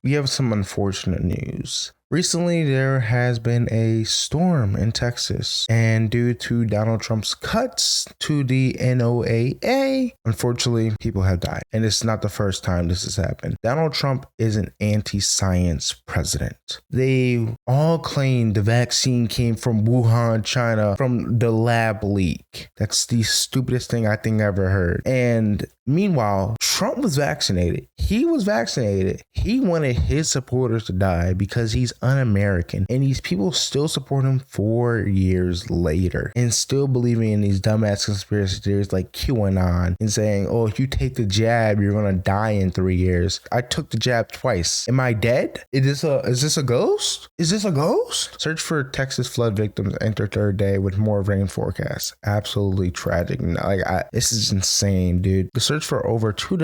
we have some unfortunate news. Recently, there has been a storm in Texas, and due to Donald Trump's cuts to the NOAA, unfortunately, people have died. And it's not the first time this has happened. Donald Trump is an anti-science president. They all claim the vaccine came from Wuhan, China, from the lab leak. That's the stupidest thing I think I ever heard. And meanwhile, Trump was vaccinated. He was vaccinated. He wanted his supporters to die because he's un-American. And these people still support him 4 years later and still believing in these dumbass conspiracy theories like QAnon and saying, oh, if you take the jab, you're going to die in 3 years. I took the jab twice. Am I dead? Is this a ghost? Is this a ghost? Search for Texas flood victims enter third day with more rain forecasts. Absolutely tragic. This is insane, dude. The search for over 24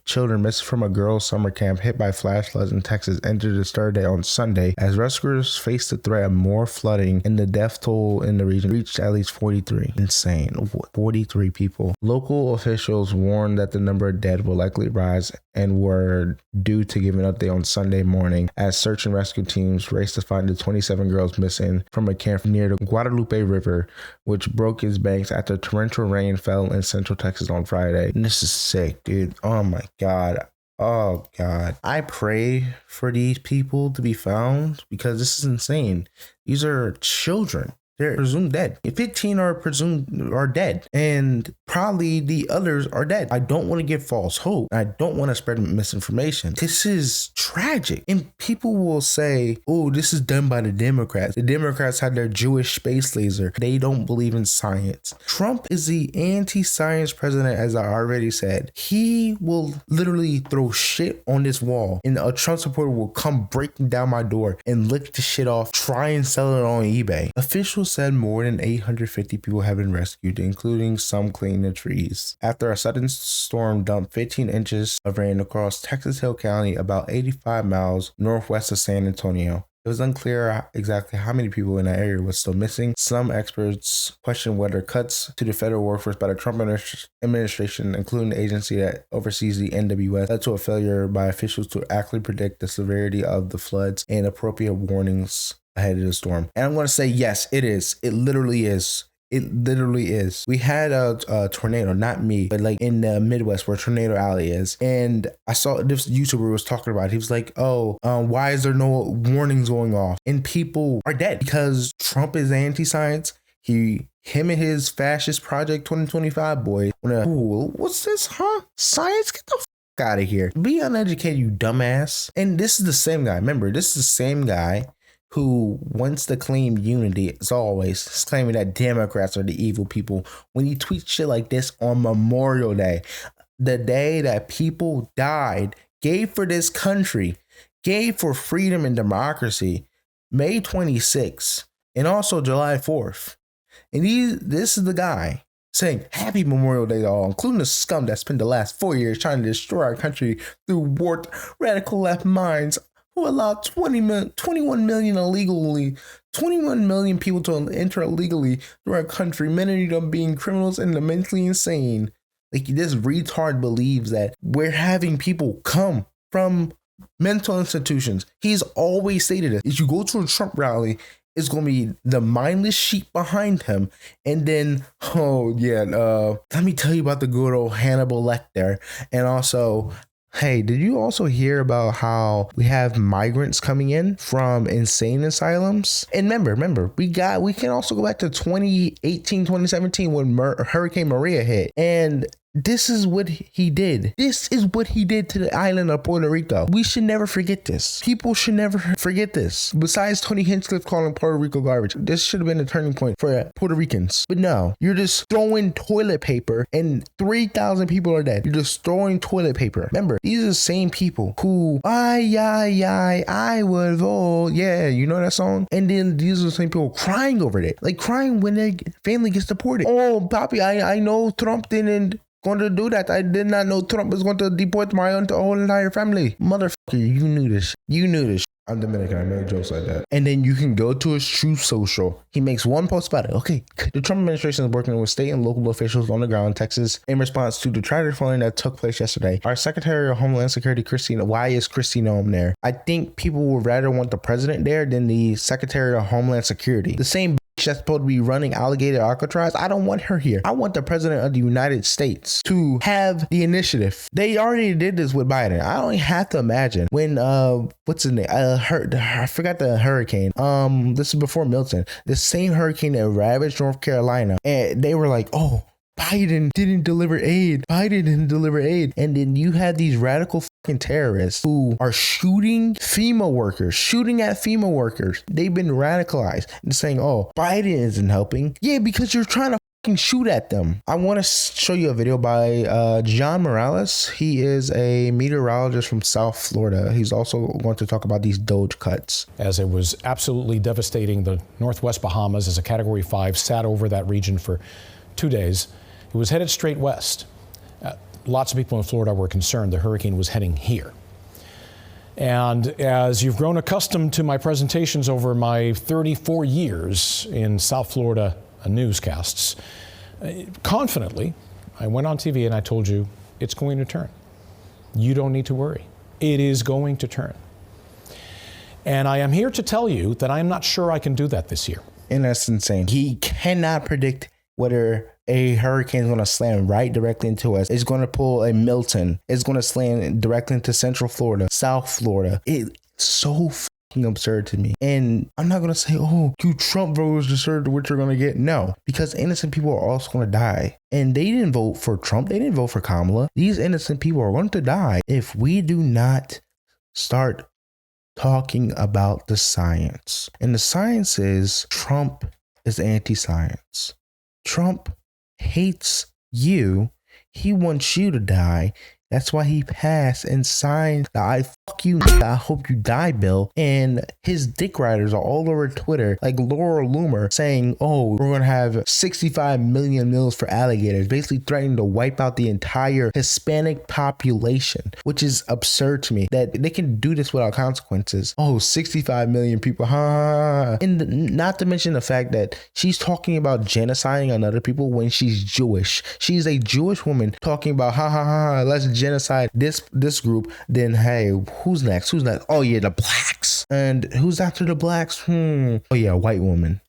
children missing from a girls' summer camp hit by flash floods in Texas entered its third day on Sunday as rescuers faced the threat of more flooding, and the death toll in the region reached at least 43. Insane. 43 people. Local officials warned that the number of dead will likely rise and were due to give an update on Sunday morning as search and rescue teams raced to find the 27 girls missing from a camp near the Guadalupe River, which broke its banks after torrential rain fell in central Texas on Friday. And this is sick, dude. Oh my God. Oh God. I pray for these people to be found because this is insane. These are children. They're presumed dead. 15 are dead, and probably the others are dead. I don't want to give false hope. I don't want to spread misinformation. This is tragic. And people will say, oh, this is done by the Democrats. The Democrats had their Jewish space laser. They don't believe in science. Trump is the anti-science president, as I already said. He will literally throw shit on this wall, and a Trump supporter will come breaking down my door and lick the shit off, try and sell it on eBay. Officials said more than 850 people have been rescued, including some cleaning the trees, after a sudden storm dumped 15 inches of rain across Texas Hill County, about 85 miles northwest of San Antonio. It was unclear exactly how many people in that area were still missing. Some experts question whether cuts to the federal workforce by the Trump administration, including the agency that oversees the NWS, led to a failure by officials to accurately predict the severity of the floods and appropriate warnings ahead of the storm. And I'm going to say, yes, it is. It literally is. It literally is. We had a tornado, not me, but like in the Midwest where Tornado Alley is. And I saw this YouTuber was talking about it. He was like, why is there no warnings going off? And people are dead because Trump is anti-science. Him and his fascist Project 2025 boys. What's this, huh? Science? Get the out of here. Be uneducated, you dumbass. And this is the same guy. Remember, this is the same guy who wants to claim unity, as always, claiming that Democrats are the evil people, when he tweets shit like this on Memorial Day, the day that people died, gave for this country, gave for freedom and democracy, May 26th, and also July 4th. And this is the guy saying Happy Memorial Day to all, including the scum that spent the last 4 years trying to destroy our country through warped radical left minds, who allowed 21 million people to enter illegally through our country, many of them being criminals and mentally insane. Like, this retard believes that we're having people come from mental institutions. He's always stated it. If you go to a Trump rally, it's going to be the mindless sheep behind him. And then, let me tell you about the good old Hannibal Lecter. And also, hey, did you also hear about how we have migrants coming in from insane asylums? And remember, we can also go back to 2018, 2017 when Hurricane Maria hit. And this is what he did. This is what he did to the island of Puerto Rico. We should never forget this. People should never forget this. Besides Tony Hinchcliffe calling Puerto Rico garbage, this should have been a turning point for Puerto Ricans. But no, you're just throwing toilet paper and 3,000 people are dead. You're just throwing toilet paper. Remember, these are the same people who, I would vote. Yeah, you know that song? And then these are the same people crying over it. Like crying when their family gets deported. Oh, Papi, I know Trump didn't going to do that? I did not know Trump was going to deport my whole entire family. Motherfucker, you knew this. You knew this. I'm Dominican. I make jokes like that. And then you can go to his Truth Social. He makes one post about it. Okay, the Trump administration is working with state and local officials on the ground in Texas in response to the tragic flooding that took place yesterday. Our Secretary of Homeland Security, Christina, why is Christina Noem there? I think people would rather want the president there than the Secretary of Homeland Security. The same that's supposed to be running alligator Alcatraz. I don't want her here. I want the president of the United States to have the initiative. They already did this with Biden. I don't have to imagine when what's his name? I forgot the hurricane. This is before Milton. The same hurricane that ravaged North Carolina, and they were like, oh, Biden didn't deliver aid. Biden didn't deliver aid. And then you had these radical fucking terrorists who are shooting at FEMA workers. They've been radicalized and saying, oh, Biden isn't helping. Yeah, because you're trying to fucking shoot at them. I want to show you a video by John Morales. He is a meteorologist from South Florida. He's also going to talk about these Doge cuts. As it was absolutely devastating, the Northwest Bahamas as a Category 5 sat over that region for 2 days. It was headed straight west. Lots of people in Florida were concerned the hurricane was heading here. And as you've grown accustomed to my presentations over my 34 years in South Florida newscasts, confidently, I went on TV and I told you it's going to turn. You don't need to worry. It is going to turn. And I am here to tell you that I am not sure I can do that this year. And that's insane. He cannot predict whether a hurricane is going to slam right directly into us. It's going to pull a Milton. It's going to slam directly into Central Florida, South Florida. It's so fucking absurd to me. And I'm not going to say, oh, you Trump voters deserve what you're going to get. No, because innocent people are also going to die. And they didn't vote for Trump. They didn't vote for Kamala. These innocent people are going to die if we do not start talking about the science. And the science is Trump is anti-science. Trump hates you. He wants you to die. That's why he passed and signed the I fuck you, I hope you die bill. And his dick riders are all over Twitter, like Laura Loomer, saying, oh, we're going to have 65 million meals for alligators, basically threatening to wipe out the entire Hispanic population, which is absurd to me that they can do this without consequences. Oh, 65 million people. And not to mention the fact that she's talking about genociding on other people when she's Jewish. She's a Jewish woman talking about, let's genocide this group. Then hey, who's next? Oh yeah, the blacks. And who's after the blacks? Oh yeah, white women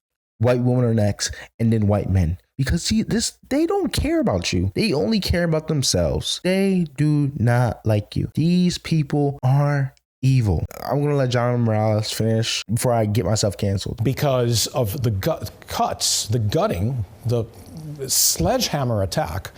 are next, and then white men. Because see, they don't care about you. They only care about themselves. They do not like you. These people are evil. I'm going to let John Morales finish before I get myself canceled. Because of the cuts, the gutting, the sledgehammer attack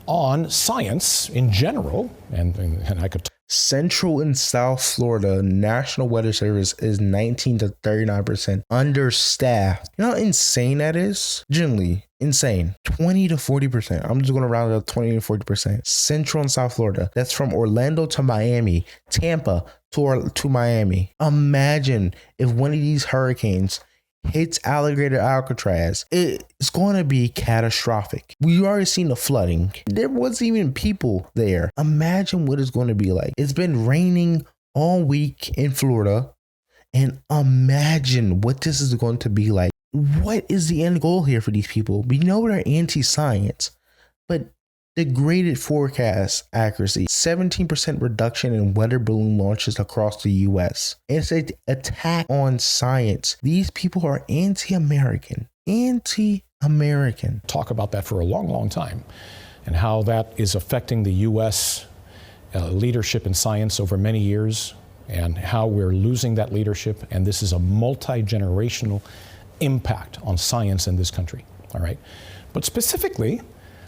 on science in general, and I could... Central and South Florida National Weather Service is 19 to 39% understaffed. You know how insane that is? Generally insane. 20 to 40%. I'm just going to round it up 20 to 40%. Central and South Florida. That's from Orlando to Miami, Tampa to Miami. Imagine if one of these hurricanes hits alligator Alcatraz. It's going to be catastrophic. We already seen the flooding. There wasn't even people there. Imagine what it's going to be like. It's been raining all week in Florida, and imagine what this is going to be like. What is the end goal here for these people? We know they're anti-science, but degraded forecast accuracy, 17% reduction in weather balloon launches across the U.S. It's an attack on science. These people are anti-American. Talk about that for a long, long time, and how that is affecting the U.S. Leadership in science over many years, and how we're losing that leadership. And this is a multi-generational impact on science in this country. All right, but specifically,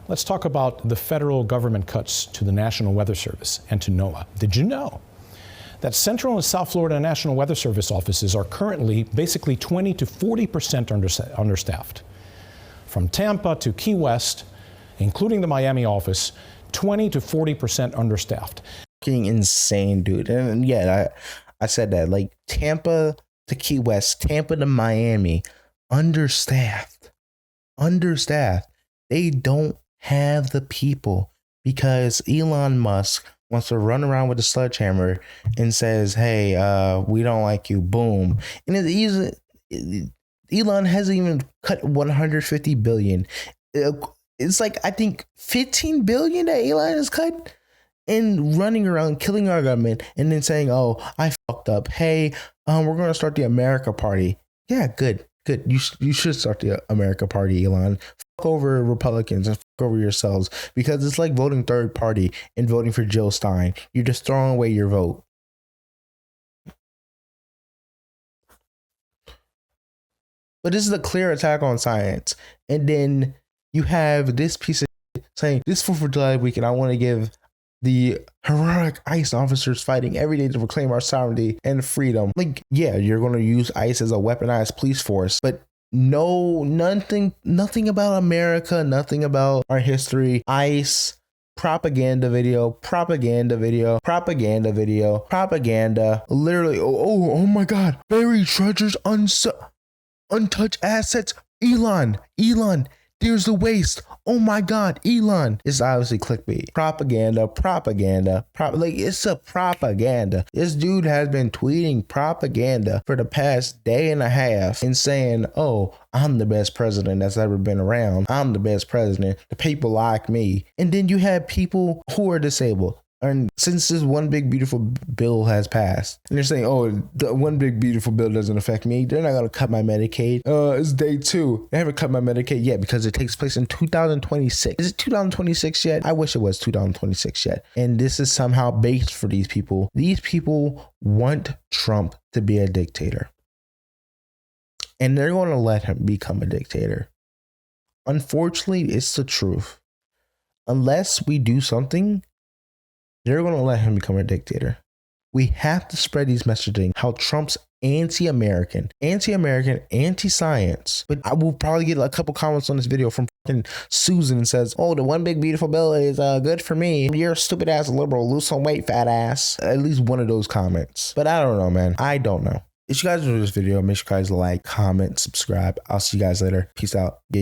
let's talk about the federal government cuts to the National Weather Service and to NOAA. Did you know that Central and South Florida National Weather Service offices are currently basically 20 to 40% understaffed? From Tampa to Key West, including the Miami office, 20 to 40% understaffed. Fucking insane, dude. And yeah, I said that, like Tampa to Key West, Tampa to Miami, understaffed. They don't have the people because Elon Musk wants to run around with a sledgehammer and says, hey, we don't like you, boom. And Elon hasn't even cut 150 billion. It's like, I think 15 billion that Elon has cut, and running around killing our government and then saying, oh, I fucked up. Hey, we're going to start the America Party. Yeah, good. You should start the America Party, Elon. Fuck over Republicans and fuck over yourselves, because it's like voting third party and voting for Jill Stein. You're just throwing away your vote. But this is a clear attack on science. And then you have this piece of saying, this 4th of July weekend, I want to give the heroic ICE officers fighting every day to reclaim our sovereignty and freedom. Like, yeah, you're going to use ICE as a weaponized police force, but nothing about America, nothing about our history. ICE, propaganda video. Literally, oh my God, buried treasures, untouched assets. Elon, there's the waste. Oh my God, Elon. It's obviously clickbait. Propaganda. Like, it's a propaganda. This dude has been tweeting propaganda for the past day and a half and saying, oh, I'm the best president that's ever been around. I'm the best president. The people like me. And then you have people who are disabled. And since this one big beautiful bill has passed, and they're saying, oh, the one big beautiful bill doesn't affect me, they're not going to cut my Medicaid. It's day 2. They haven't cut my Medicaid yet because it takes place in 2026. Is it 2026 yet? I wish it was 2026 yet. And this is somehow based for these people. These people want Trump to be a dictator. And they're going to let him become a dictator. Unfortunately, it's the truth. Unless we do something, they're going to let him become a dictator. We have to spread these messaging, how Trump's anti-American, anti-science. But I will probably get a couple comments on this video from fucking Susan and says, oh, the one big beautiful bill is good for me. You're a stupid ass liberal. Lose some weight, fat ass. At least one of those comments. But I don't know, man. I don't know. If you guys enjoyed this video, make sure you guys like, comment, subscribe. I'll see you guys later. Peace out. Yeah.